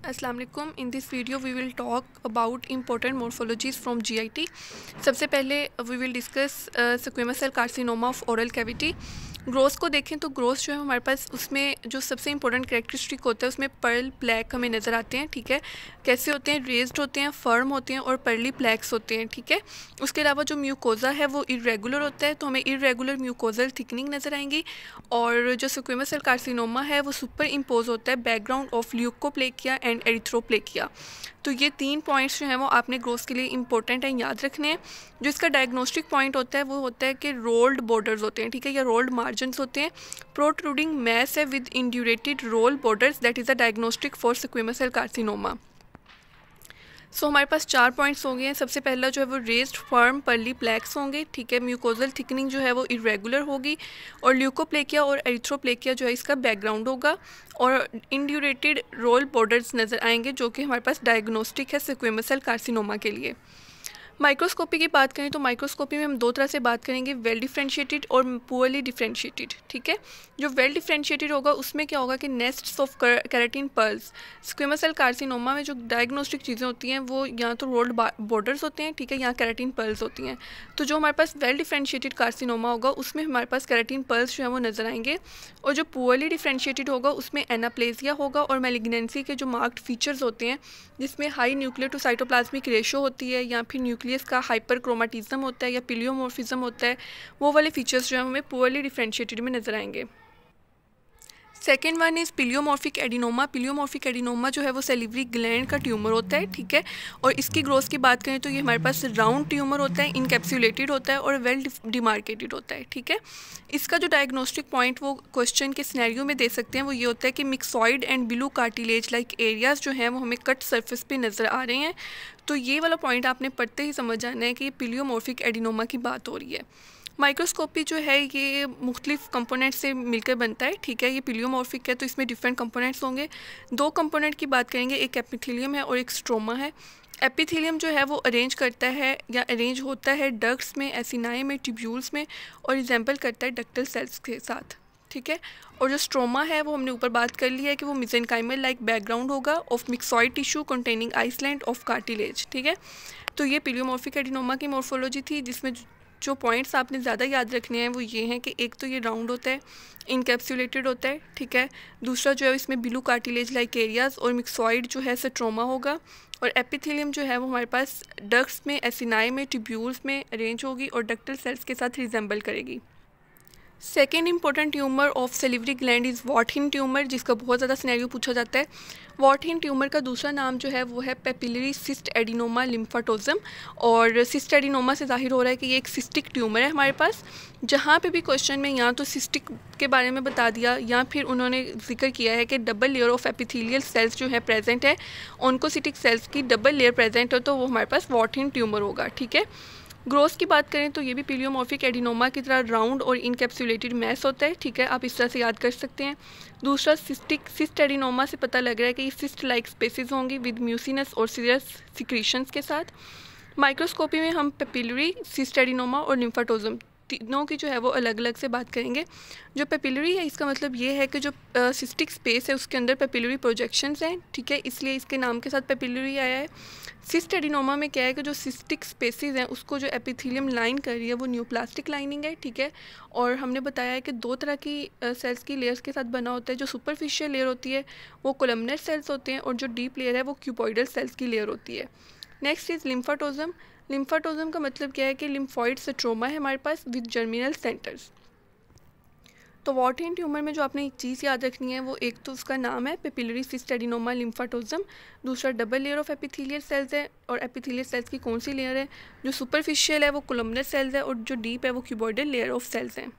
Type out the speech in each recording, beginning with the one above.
अस्सलाम वालेकुम। In this video we will talk about important morphologies from GIT. सबसे पहले we will discuss squamous cell carcinoma of oral cavity. Growth को देखें तो ग्रोथ जो है हमारे पास उसमें जो सबसे इंपॉर्टेंट कैरेक्टरिस्टिक होता है उसमें पर्ल प्लैक हमें नज़र आते हैं। ठीक है, कैसे होते हैं? रेज्ड होते हैं, फर्म होते हैं और पर्ली प्लैक्स होते हैं। ठीक है, उसके अलावा जो म्यूकोजा है वो इरेगुलर होता है, तो हमें इरेगुलर म्यूकोजल थिकनिंग नज़र आएंगी। और जो स्क्वेमस सेल कार्सिनोमा है वो सुपर इम्पोज होता है बैकग्राउंड ऑफ ल्यूकोप्लेकिया एंड एरिथ्रोप्लेकिया। तो ये 3 पॉइंट्स जो हैं वो आपने ग्रोथ के लिए इंपॉर्टेंट हैं, याद रखने हैं। जो इसका डायग्नोस्टिक पॉइंट होता है वो होता है कि रोल्ड बॉर्डर्स होते हैं। ठीक है, या रोल्ड मार्जिन्स होते हैं। प्रोट्रूडिंग मैस है with indurated roll borders, that is a diagnostic for squamous cell carcinoma. So हमारे पास 4 पॉइंट्स होंगे हैं। सबसे पहला जो है वो रेज्ड फर्म पर्ली प्लैक्स होंगे। ठीक है, म्यूकोजल थिकनिंग जो है वो इरेगुलर होगी और ल्यूकोप्लेकिया और एरिथ्रोप्लेकिया जो है इसका बैकग्राउंड होगा और इंड्यूरेटेड रोल बॉर्डर्स नज़र आएंगे जो कि हमारे पास डायग्नोस्टिक है स्क्वेमस सेल कार्सिनोमा के लिए। माइक्रोस्कोपी की बात करें तो माइक्रोस्कोपी में हम 2 तरह से बात करेंगे, वेल डिफ्रेंशिएटेड और पुअरली डिफ्रेंशिएटेड। ठीक है, जो वेल डिफ्रेंशिएटेड होगा उसमें क्या होगा कि nests of keratin pearls. Squamous cell carcinoma में जो डायग्नोस्टिक चीज़ें होती हैं वो या तो रोल्ड बॉर्डर्स होते हैं, ठीक है, या केराटिन पर्ल्स होती हैं। तो जो हमारे पास वेल डिफ्रेंशिएटेड कार्सिनोमा होगा उसमें हमारे पास केराटिन पर्ल्स जो है वो नज़र आएंगे। और जो पुअरली डिफ्रेंशिएटेड होगा उसमें एनाप्लेजिया होगा और मैलिग्नेंसी के जो मार्क्ड फीचर्स होते हैं जिसमें high nuclear to cytoplasmic ratio होती है या फिर न्यूक्लियस का हाइपर क्रोमाटिज्म होता है या पिलियोमॉर्फिज्म होता है, वो वाले फीचर्स जो है हमें पुअरली डिफ्रेंशिएटेड में नज़र आएंगे। Second one is pleomorphic adenoma. Pleomorphic adenoma जो है वो सेलिवरी ग्लैंड का ट्यूमर होता है। ठीक है, और इसकी ग्रोथ की बात करें तो ये हमारे पास राउंड ट्यूमर होता है, इनकैप्सुलेटेड होता है और वेल डिमार्केटेड होता है। ठीक है, इसका जो डायग्नोस्टिक पॉइंट वो क्वेश्चन के सिनेरियो में दे सकते हैं वो ये होता है कि मिक्सॉइड एंड बिलू कार्टिलेज लाइक एरियाज जो हैं वो हमें कट सर्फेस पे नज़र आ रहे हैं। तो ये वाला पॉइंट आपने पढ़ते ही समझ जाना है कि ये पिलियोमॉर्फिक एडिनोमा की बात हो रही है। माइक्रोस्कोपी जो है ये मुख्तलिफ कंपोनेंट से मिलकर बनता है। ठीक है, ये पिलियोमॉर्फिक है तो इसमें डिफरेंट कंपोनेंट्स होंगे। 2 कंपोनेंट की बात करेंगे, एक एपिथेलियम है और एक स्ट्रोमा है। एपिथेलियम जो है वो अरेंज करता है या अरेंज होता है डक्ट्स में, एसिनाई में, ट्यूब्यूल्स में और रिजेंबल करता है डक्टल सेल्स के साथ। ठीक है, और जो स्ट्रोमा है वो हमने ऊपर बात कर ली है कि वो मिजेनकाइमल लाइक बैकग्राउंड होगा of myxoid tissue containing island of cartilage. ठीक है, तो ये पिलियोमॉर्फिक एडिनोमा की मॉर्फोलॉजी थी जिसमें जो पॉइंट्स आपने ज़्यादा याद रखने हैं वो ये हैं कि एक तो ये राउंड होता है, इनकैप्सुलेटेड होता है। ठीक है, दूसरा जो है इसमें बिलू कार्टिलेज लाइक एरियाज और मिक्सॉइड जो है स्ट्रोमा होगा और एपिथेलियम जो है वो हमारे पास डक्ट्स में, एसिनाई में, ट्यूब्यूल्स में अरेंज होगी और डक्टल सेल्स के साथ रिजेंबल करेगी। Second important tumour of salivary gland is Warthin tumour, जिसका बहुत ज़्यादा सिनेरियो पूछा जाता है। वॉटहिन ट्यूमर का दूसरा नाम जो है वो है पेपिलरी सिस्ट एडिनोमा लिम्फाटोजम। और सिस्ट एडिनोमा से जाहिर हो रहा है कि ये एक सिस्टिक ट्यूमर है हमारे पास। जहाँ पे भी क्वेश्चन में या तो सिस्टिक के बारे में बता दिया या फिर उन्होंने जिक्र किया है कि double layer of epithelial cells जो है प्रेजेंट है, ऑन्कोसिटिक सेल्स की डबल लेयर प्रेजेंट हो, तो वो हमारे पास वॉटहिन ट्यूमर होगा। ठीक है, ग्रोथ की बात करें तो ये भी पिलियोमॉर्फिक एडिनोमा की तरह राउंड और इनकैप्सुलेटेड मैस होता है। ठीक है, आप इस तरह से याद कर सकते हैं। दूसरा सिस्ट एडिनोमा से पता लग रहा है कि ये सिस्ट लाइक स्पेसिस होंगी विद म्यूसिनस और सीरियस सिक्रीशंस के साथ। माइक्रोस्कोपी में हम पेपिलरी, सिस्ट एडिनोमा और लिम्फाटोजम तीनों की जो है वो अलग अलग से बात करेंगे। जो पेपिलरी है इसका मतलब ये है कि जो सिस्टिक स्पेस है उसके अंदर पेपिलरी प्रोजेक्शंस हैं। ठीक है, इसलिए इसके नाम के साथ पेपिलरी आया है। सिस्ट एडिनोमा में क्या है कि जो सिस्टिक स्पेसिस हैं उसको जो एपिथेलियम लाइन कर रही है वो न्यूप्लास्टिक लाइनिंग है। ठीक है, और हमने बताया है कि 2 तरह की सेल्स की लेयर्स के साथ बना होता है। जो सुपरफिशियल लेयर होती है वो कोलमनर सेल्स होते हैं और जो डीप लेयर है वो क्यूबॉइडल सेल्स की लेयर होती है। Next is लिम्फाटोजम। लिम्फाटोजम का मतलब क्या है कि लिम्फॉइड स्ट्रोमा है हमारे पास विद जर्मिनल सेंटर्स। तो वॉटहिन ट्यूमर में जो आपने एक चीज़ याद रखनी है वो एक तो उसका नाम है पेपिलरी सिस्ट एडिनोमा लिम्फाटोजम, दूसरा double layer of epithelial cells है और एपिथेलियल सेल्स की कौन सी लेयर है, जो सुपरफिशियल है वो कोलमनर सेल्स है और जो डीप है वो क्यूबॉइडल लेयर ऑफ सेल्स हैं।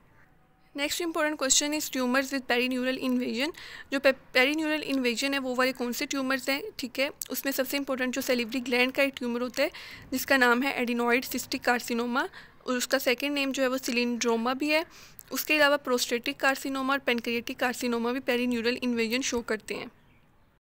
Next important question is tumours with perineural invasion. जो पेरीन्यूरल इन्वेजन है वो वाले कौन से ट्यूमर्स हैं? ठीक है, उसमें सबसे इंपॉर्टेंट जो सेलिवरी ग्लैंड का एक ट्यूमर होता है जिसका नाम है एडिनॉइड सिस्टिक कार्सिनोमा और उसका सेकंड नेम जो है वो सिलिंड्रोमा भी है। उसके अलावा प्रोस्टेटिक कार्सिनोमा और पेनक्रियाटिक कार्सिनोमा भी पेरीन्यूरल इन्वेजन शो करते हैं।